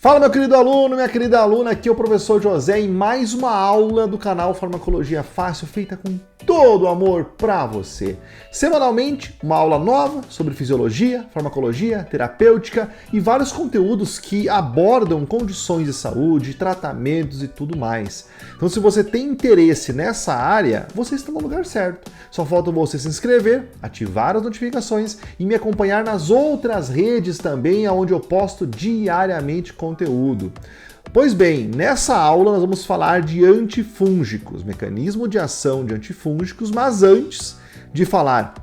Fala, meu querido aluno, minha querida aluna, aqui é o professor José em mais uma aula do canal Farmacologia Fácil, feita com todo o amor para você. Semanalmente, uma aula nova sobre fisiologia, farmacologia, terapêutica e vários conteúdos que abordam condições de saúde, tratamentos e tudo mais. Então, se você tem interesse nessa área, você está no lugar certo. Só falta você se inscrever, ativar as notificações e me acompanhar nas outras redes também, onde eu posto diariamente conteúdo. Pois bem, nessa aula nós vamos falar de antifúngicos, mecanismo de ação de antifúngicos, mas antes de falar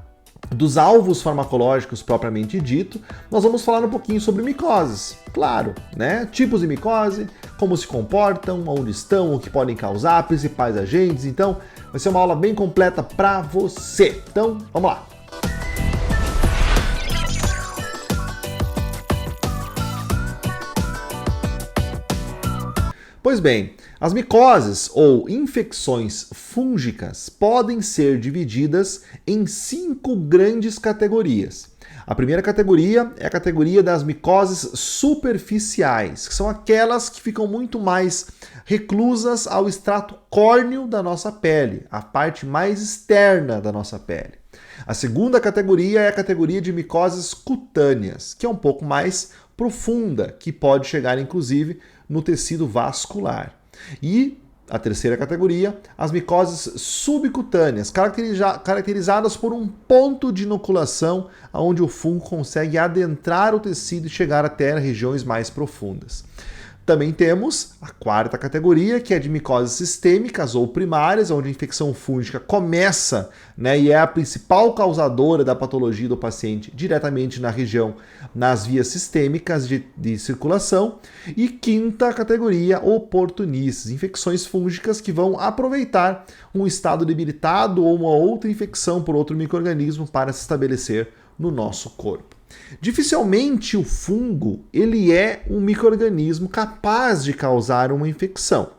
dos alvos farmacológicos propriamente dito, nós vamos falar um pouquinho sobre micoses. Claro, né? Tipos de micose, como se comportam, onde estão, o que podem causar, principais agentes. Então, vai ser uma aula bem completa para você. Então, vamos lá. Pois bem, as micoses ou infecções fúngicas podem ser divididas em 5 grandes categorias. A primeira categoria é a categoria das micoses superficiais, que são aquelas que ficam muito mais reclusas ao extrato córneo da nossa pele, a parte mais externa da nossa pele. A segunda categoria é a categoria de micoses cutâneas, que é um pouco mais profunda, que pode chegar inclusive no tecido vascular. E a terceira categoria, as micoses subcutâneas, caracterizadas por um ponto de inoculação onde o fungo consegue adentrar o tecido e chegar até regiões mais profundas. Também temos a quarta categoria, que é de micoses sistêmicas ou primárias, onde a infecção fúngica começa, né, e é a principal causadora da patologia do paciente diretamente na região, nas vias sistêmicas de circulação. E quinta categoria, oportunistas, infecções fúngicas que vão aproveitar um estado debilitado ou uma outra infecção por outro micro-organismo para se estabelecer no nosso corpo. Dificilmente o fungo ele é um micro-organismo capaz de causar uma infecção.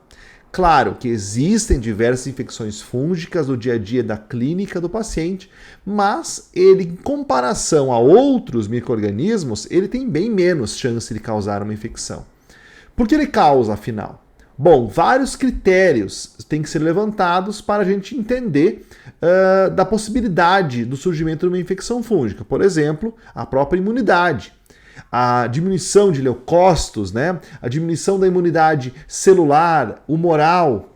Claro que existem diversas infecções fúngicas no dia a dia da clínica do paciente, mas ele, em comparação a outros micro-organismos, ele tem bem menos chance de causar uma infecção. Por que ele causa, afinal? Bom, vários critérios têm que ser levantados para a gente entender da possibilidade do surgimento de uma infecção fúngica. Por exemplo, a própria imunidade, a diminuição de leucócitos, né? A diminuição da imunidade celular, humoral,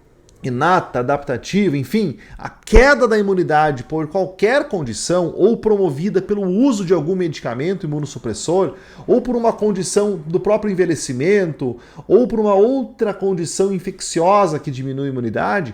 inata, adaptativa, enfim, a queda da imunidade por qualquer condição ou promovida pelo uso de algum medicamento imunossupressor ou por uma condição do próprio envelhecimento ou por uma outra condição infecciosa que diminui a imunidade,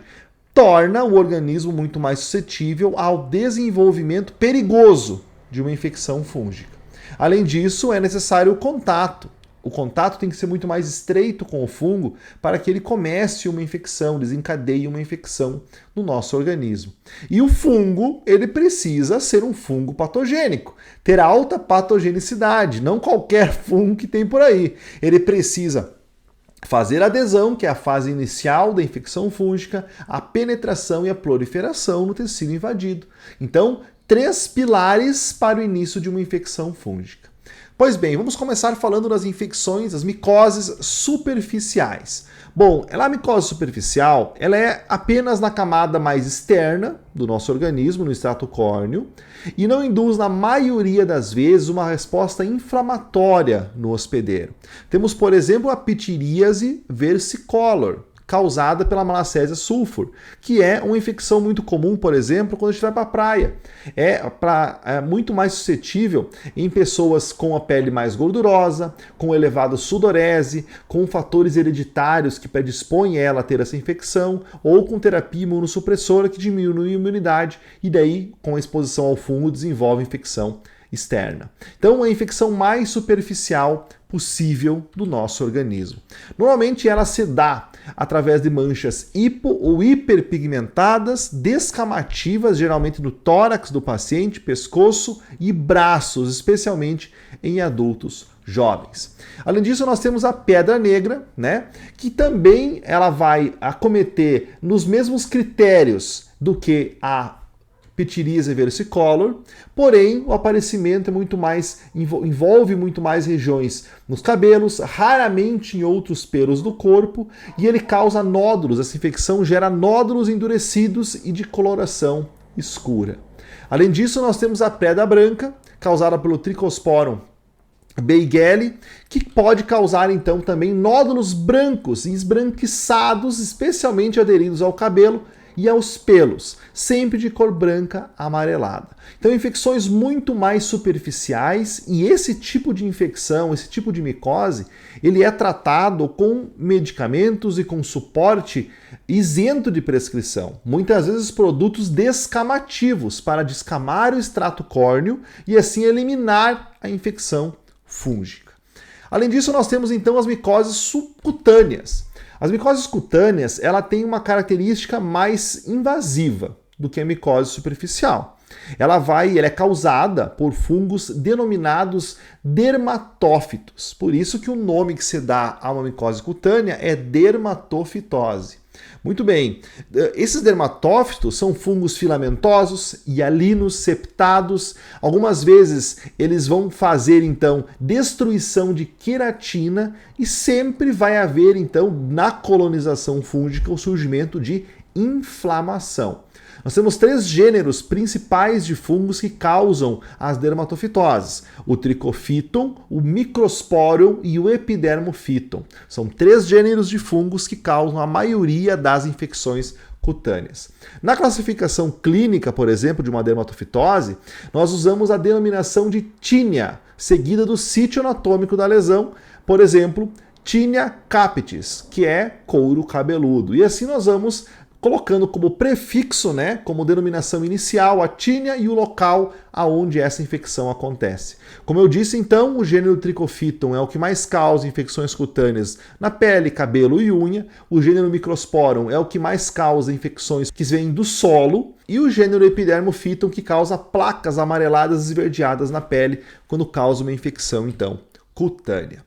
torna o organismo muito mais suscetível ao desenvolvimento perigoso de uma infecção fúngica. Além disso, é necessário o contato. O contato tem que ser muito mais estreito com o fungo para que ele comece uma infecção, desencadeie uma infecção no nosso organismo. E o fungo, ele precisa ser um fungo patogênico, ter alta patogenicidade, não qualquer fungo que tem por aí. Ele precisa fazer adesão, que é a fase inicial da infecção fúngica, a penetração e a proliferação no tecido invadido. Então, 3 pilares para o início de uma infecção fúngica. Pois bem, vamos começar falando das infecções, as micoses superficiais. Bom, a micose superficial, ela é apenas na camada mais externa do nosso organismo, no extrato córneo, e não induz, na maioria das vezes, uma resposta inflamatória no hospedeiro. Temos, por exemplo, a pitiríase versicolor, causada pela Malassezia sulfur, que é uma infecção muito comum, por exemplo, quando a gente vai para a praia. É muito mais suscetível em pessoas com a pele mais gordurosa, com elevada sudorese, com fatores hereditários que predispõem ela a ter essa infecção, ou com terapia imunossupressora que diminui a imunidade e daí, com a exposição ao fungo, desenvolve infecção externa. Então, é a infecção mais superficial possível do nosso organismo. Normalmente ela se dá através de manchas hipo ou hiperpigmentadas, descamativas, geralmente no tórax do paciente, pescoço e braços, especialmente em adultos jovens. Além disso, nós temos a pedra negra, né, que também ela vai acometer nos mesmos critérios do que a Pityriasis versicolor, porém o aparecimento é muito mais, envolve muito mais regiões nos cabelos, raramente em outros pelos do corpo, e ele causa nódulos. Essa infecção gera nódulos endurecidos e de coloração escura. Além disso, nós temos a preda branca, causada pelo Trichosporum beigeli, que pode causar então também nódulos brancos e esbranquiçados, especialmente aderidos ao cabelo e aos pelos, sempre de cor branca amarelada. Então, infecções muito mais superficiais, e esse tipo de infecção, esse tipo de micose, ele é tratado com medicamentos e com suporte isento de prescrição. Muitas vezes produtos descamativos para descamar o extrato córneo e assim eliminar a infecção fúngica. Além disso, nós temos então as micoses subcutâneas. As micoses cutâneas, ela tem uma característica mais invasiva do que a micose superficial. Ela é causada por fungos denominados dermatófitos. Por isso que o nome que se dá a uma micose cutânea é dermatofitose. Muito bem, esses dermatófitos são fungos filamentosos, hialinos, septados. Algumas vezes eles vão fazer então destruição de queratina e sempre vai haver então na colonização fúngica o surgimento de inflamação. Nós temos 3 gêneros principais de fungos que causam as dermatofitoses: o Trichophyton, o Microsporium e o Epidermophyton. São 3 gêneros de fungos que causam a maioria das infecções cutâneas. Na classificação clínica, por exemplo, de uma dermatofitose, nós usamos a denominação de tínia, seguida do sítio anatômico da lesão, por exemplo, Tinea capitis, que é couro cabeludo. E assim nós vamos colocando como prefixo, como denominação inicial, a tínia e o local aonde essa infecção acontece. Como eu disse, então, o gênero Trichophyton é o que mais causa infecções cutâneas na pele, cabelo e unha. O gênero Microsporum é o que mais causa infecções que vêm do solo. E o gênero Epidermophyton, que causa placas amareladas e esverdeadas na pele quando causa uma infecção, então, cutânea.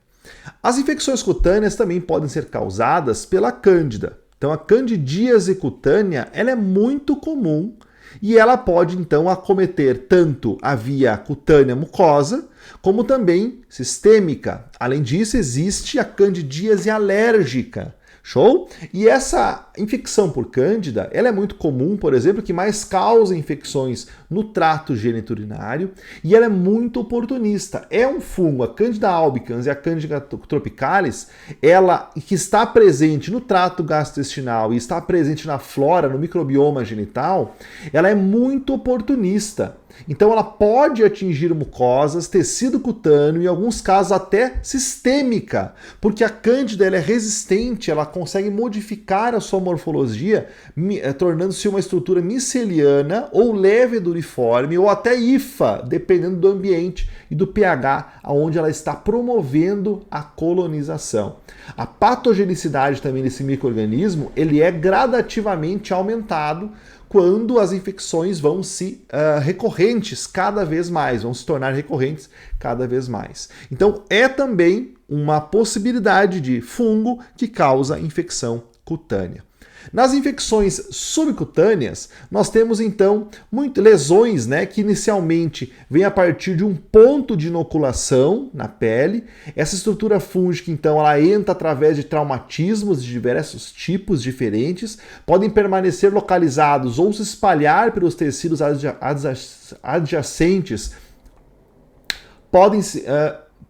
As infecções cutâneas também podem ser causadas pela cândida. Então, a candidíase cutânea, ela é muito comum e ela pode, então, acometer tanto a via cutânea mucosa, como também sistêmica. Além disso, existe a candidíase alérgica. Show? E essa infecção por cândida, ela é muito comum, por exemplo, que mais causa infecções no trato geniturinário e ela é muito oportunista. É um fungo, a Candida albicans e a Candida tropicalis, ela que está presente no trato gastrointestinal e está presente na flora, no microbioma genital, ela é muito oportunista. Então ela pode atingir mucosas, tecido cutâneo e em alguns casos até sistêmica, porque a cândida ela é resistente, ela consegue modificar a sua morfologia, tornando-se uma estrutura miceliana ou leveduriforme ou até hifa, dependendo do ambiente e do pH aonde ela está promovendo a colonização. A patogenicidade também desse micro-organismo, ele é gradativamente aumentado quando as infecções vão se recorrentes cada vez mais, vão se tornar recorrentes cada vez mais. Então, é também uma possibilidade de fungo que causa infecção cutânea. Nas infecções subcutâneas, nós temos então lesões que inicialmente vêm a partir de um ponto de inoculação na pele. Essa estrutura fúngica, então, ela entra através de traumatismos de diversos tipos diferentes, podem permanecer localizados ou se espalhar pelos tecidos adjacentes,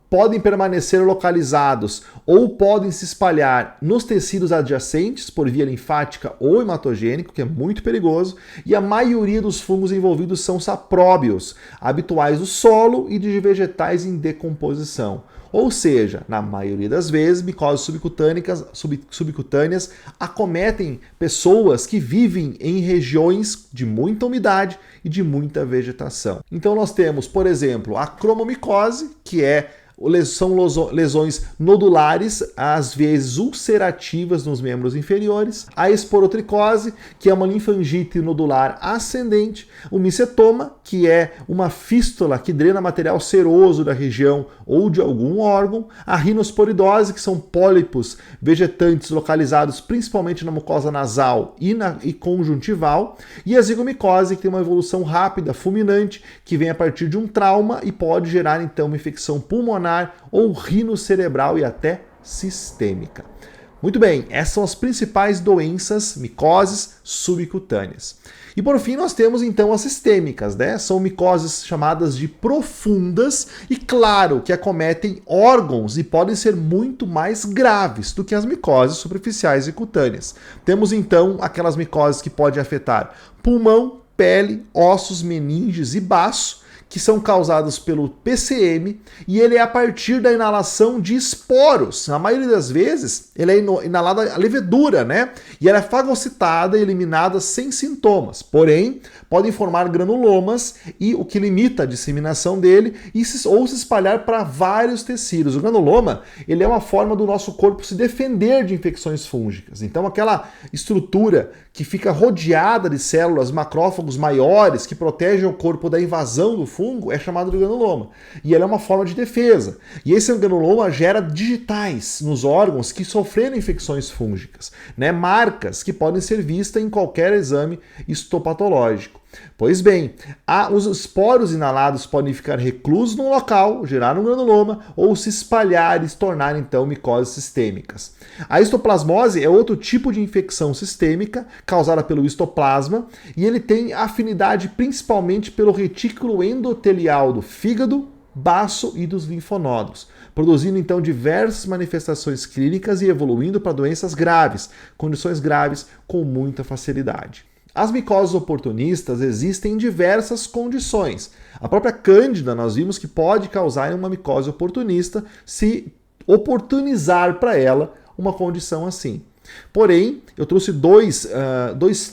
podem permanecer localizados ou podem se espalhar nos tecidos adjacentes por via linfática ou hematogênico, que é muito perigoso, e a maioria dos fungos envolvidos são sapróbios, habituais do solo e de vegetais em decomposição. Ou seja, na maioria das vezes, micoses subcutâneas acometem pessoas que vivem em regiões de muita umidade e de muita vegetação. Então nós temos, por exemplo, a cromomicose, que é são lesões nodulares, às vezes ulcerativas nos membros inferiores, a esporotricose, que é uma linfangite nodular ascendente, o micetoma, que é uma fístula que drena material seroso da região ou de algum órgão, a rinosporidose, que são pólipos vegetantes localizados principalmente na mucosa nasal e conjuntival, e a zigomicose, que tem uma evolução rápida, fulminante, que vem a partir de um trauma e pode gerar então uma infecção pulmonar ou rinocerebral e até sistêmica. Muito bem, essas são as principais doenças, micoses subcutâneas. E por fim nós temos então as sistêmicas, né? São micoses chamadas de profundas e claro que acometem órgãos e podem ser muito mais graves do que as micoses superficiais e cutâneas. Temos então aquelas micoses que podem afetar pulmão, pele, ossos, meninges e baço, que são causados pelo PCM, e ele é a partir da inalação de esporos. Na maioria das vezes, ele é inalada a levedura, né? E ela é fagocitada e eliminada sem sintomas. Porém, podem formar granulomas, e o que limita a disseminação dele, ou se espalhar para vários tecidos. O granuloma, ele é uma forma do nosso corpo se defender de infecções fúngicas. Então, aquela estrutura que fica rodeada de células macrófagos maiores que protegem o corpo da invasão do fungo é chamado de granuloma. E ela é uma forma de defesa. E esse granuloma gera digitais nos órgãos que sofreram infecções fúngicas, né? Marcas que podem ser vistas em qualquer exame histopatológico. Pois bem, os esporos inalados podem ficar reclusos no local, gerar um granuloma ou se espalhar e se tornar então micoses sistêmicas. A histoplasmose é outro tipo de infecção sistêmica causada pelo histoplasma e ele tem afinidade principalmente pelo retículo endotelial do fígado, baço e dos linfonodos, produzindo então diversas manifestações clínicas e evoluindo para doenças graves, condições graves com muita facilidade. As micoses oportunistas existem em diversas condições. A própria Cândida nós vimos que pode causar uma micose oportunista se oportunizar para ela uma condição assim. Porém, eu trouxe dois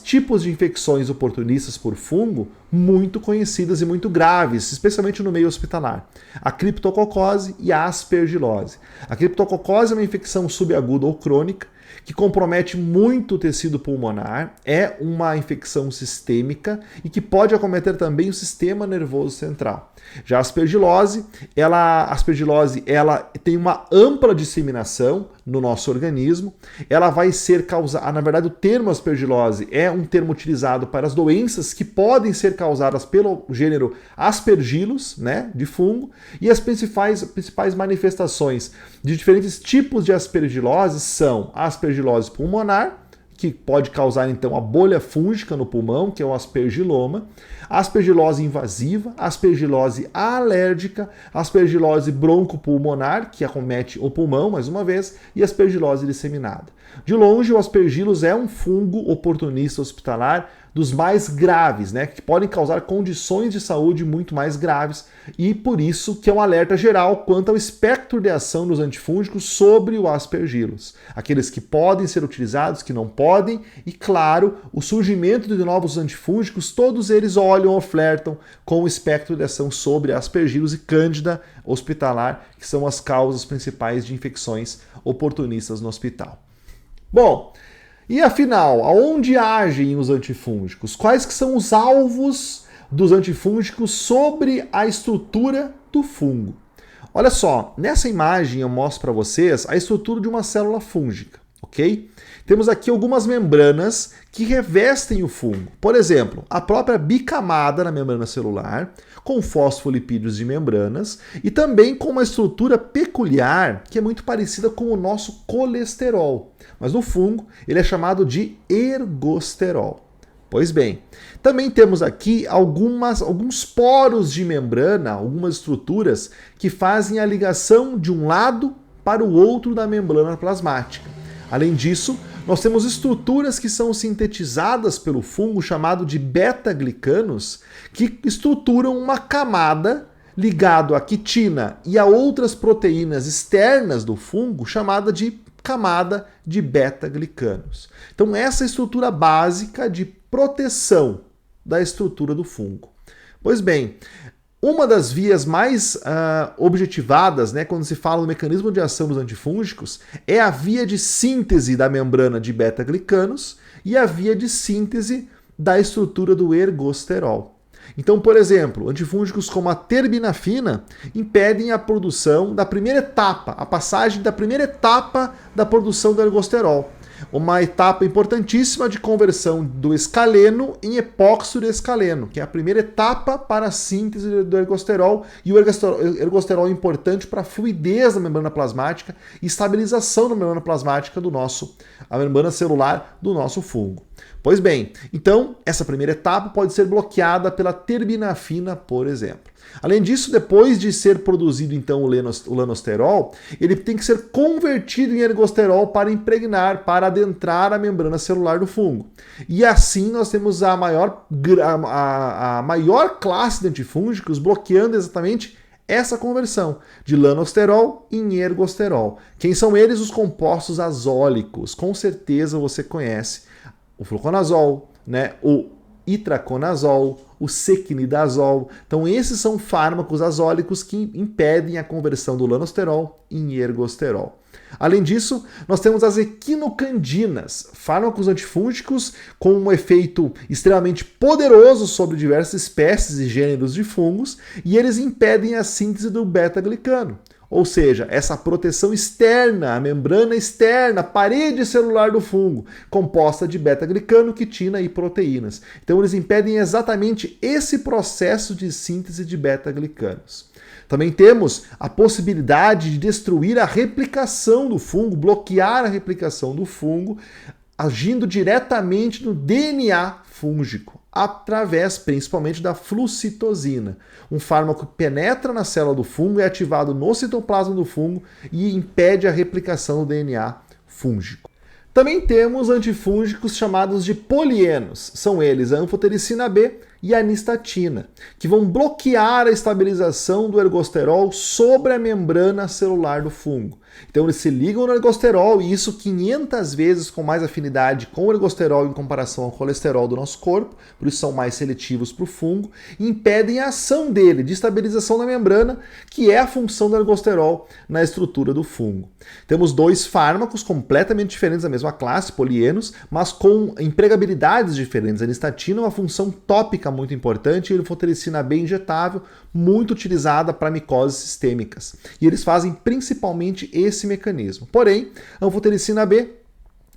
tipos de infecções oportunistas por fungo muito conhecidas e muito graves, especialmente no meio hospitalar. A criptococose e a aspergilose. A criptococose é uma infecção subaguda ou crônica que compromete muito o tecido pulmonar, é uma infecção sistêmica e que pode acometer também o sistema nervoso central. Já a aspergilose, ela tem uma ampla disseminação no nosso organismo, ela vai ser causada, na verdade o termo aspergilose é um termo utilizado para as doenças que podem ser causadas pelo gênero Aspergillus, né, de fungo, e as principais manifestações de diferentes tipos de aspergilose são a aspergilose pulmonar, que pode causar então a bolha fúngica no pulmão, que é o aspergiloma, a aspergilose invasiva, a aspergilose alérgica, a aspergilose broncopulmonar, que acomete o pulmão, mais uma vez, e a aspergilose disseminada. De longe, o aspergillus é um fungo oportunista hospitalar dos mais graves, né, que podem causar condições de saúde muito mais graves e por isso que é um alerta geral quanto ao espectro de ação dos antifúngicos sobre o aspergillus. Aqueles que podem ser utilizados, que não podem e, claro, o surgimento de novos antifúngicos, todos eles olham ou flertam com o espectro de ação sobre aspergillus e cândida hospitalar, que são as causas principais de infecções oportunistas no hospital. Bom, e afinal, aonde agem os antifúngicos? Quais que são os alvos dos antifúngicos sobre a estrutura do fungo? Olha só, nessa imagem eu mostro para vocês a estrutura de uma célula fúngica, ok? Temos aqui algumas membranas que revestem o fungo. Por exemplo, a própria bicamada na membrana celular, com fosfolipídios de membranas e também com uma estrutura peculiar que é muito parecida com o nosso colesterol. Mas no fungo ele é chamado de ergosterol. Pois bem, também temos aqui alguns poros de membrana, algumas estruturas que fazem a ligação de um lado para o outro da membrana plasmática. Além disso, nós temos estruturas que são sintetizadas pelo fungo chamado de beta-glicanos, que estruturam uma camada ligado à quitina e a outras proteínas externas do fungo chamada de camada de beta-glicanos. Então essa é a estrutura básica de proteção da estrutura do fungo. Pois bem, Uma das vias mais objetivadas, né, quando se fala no mecanismo de ação dos antifúngicos, é a via de síntese da membrana de beta-glicanos e a via de síntese da estrutura do ergosterol. Então, por exemplo, antifúngicos como a terbinafina impedem a produção da primeira etapa, a passagem da primeira etapa da produção do ergosterol. Uma etapa importantíssima de conversão do escaleno em epóxido de escaleno, que é a primeira etapa para a síntese do ergosterol, e o ergosterol é importante para a fluidez da membrana plasmática e estabilização da membrana plasmática a membrana celular do nosso fungo. Pois bem, então essa primeira etapa pode ser bloqueada pela terbinafina, por exemplo. Além disso, depois de ser produzido então o lanosterol, ele tem que ser convertido em ergosterol para impregnar, para adentrar a membrana celular do fungo. E assim nós temos a maior classe de antifúngicos bloqueando exatamente essa conversão de lanosterol em ergosterol. Quem são eles? Os compostos azólicos. Com certeza você conhece o fluconazol, né? O itraconazol, o sequinidazol. Então esses são fármacos azólicos que impedem a conversão do lanosterol em ergosterol. Além disso, nós temos as equinocandinas, fármacos antifúngicos com um efeito extremamente poderoso sobre diversas espécies e gêneros de fungos, e eles impedem a síntese do beta-glicano. Ou seja, essa proteção externa, a membrana externa, a parede celular do fungo, composta de beta-glicano, quitina e proteínas. Então eles impedem exatamente esse processo de síntese de beta-glicanos. Também temos a possibilidade de destruir a replicação do fungo, bloquear a replicação do fungo, agindo diretamente no DNA fúngico, através principalmente da flucitosina. Um fármaco que penetra na célula do fungo, é ativado no citoplasma do fungo e impede a replicação do DNA fúngico. Também temos antifúngicos chamados de polienos. São eles a anfotericina B e a nistatina, que vão bloquear a estabilização do ergosterol sobre a membrana celular do fungo. Então eles se ligam no ergosterol, e isso 500 vezes com mais afinidade com o ergosterol em comparação ao colesterol do nosso corpo, por isso são mais seletivos para o fungo, e impedem a ação dele de estabilização da membrana, que é a função do ergosterol na estrutura do fungo. Temos dois fármacos completamente diferentes da mesma classe, polienos, mas com empregabilidades diferentes. A nistatina é uma função tópica muito importante, e a anfotericina B injetável, muito utilizada para micoses sistêmicas. E eles fazem principalmente esse mecanismo. Porém, a anfotericina B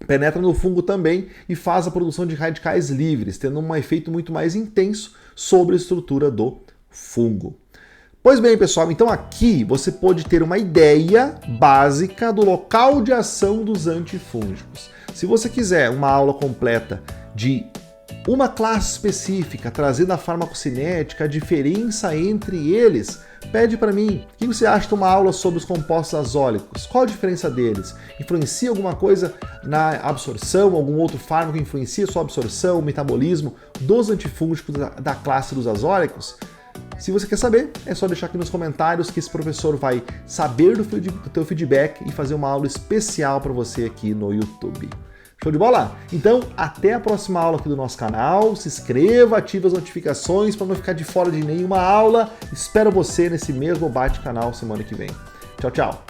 penetra no fungo também e faz a produção de radicais livres, tendo um efeito muito mais intenso sobre a estrutura do fungo. Pois bem, pessoal, então aqui você pode ter uma ideia básica do local de ação dos antifúngicos. Se você quiser uma aula completa de uma classe específica, trazendo a farmacocinética, a diferença entre eles, pede para mim. O que você acha de uma aula sobre os compostos azólicos? Qual a diferença deles? Influencia alguma coisa na absorção? Algum outro fármaco influencia a sua absorção, o metabolismo dos antifúngicos da classe dos azólicos? Se você quer saber, é só deixar aqui nos comentários que esse professor vai saber do teu feedback e fazer uma aula especial para você aqui no YouTube. Show de bola? Então, até a próxima aula aqui do nosso canal. Se inscreva, ative as notificações para não ficar de fora de nenhuma aula. Espero você nesse mesmo bate-canal semana que vem. Tchau, tchau!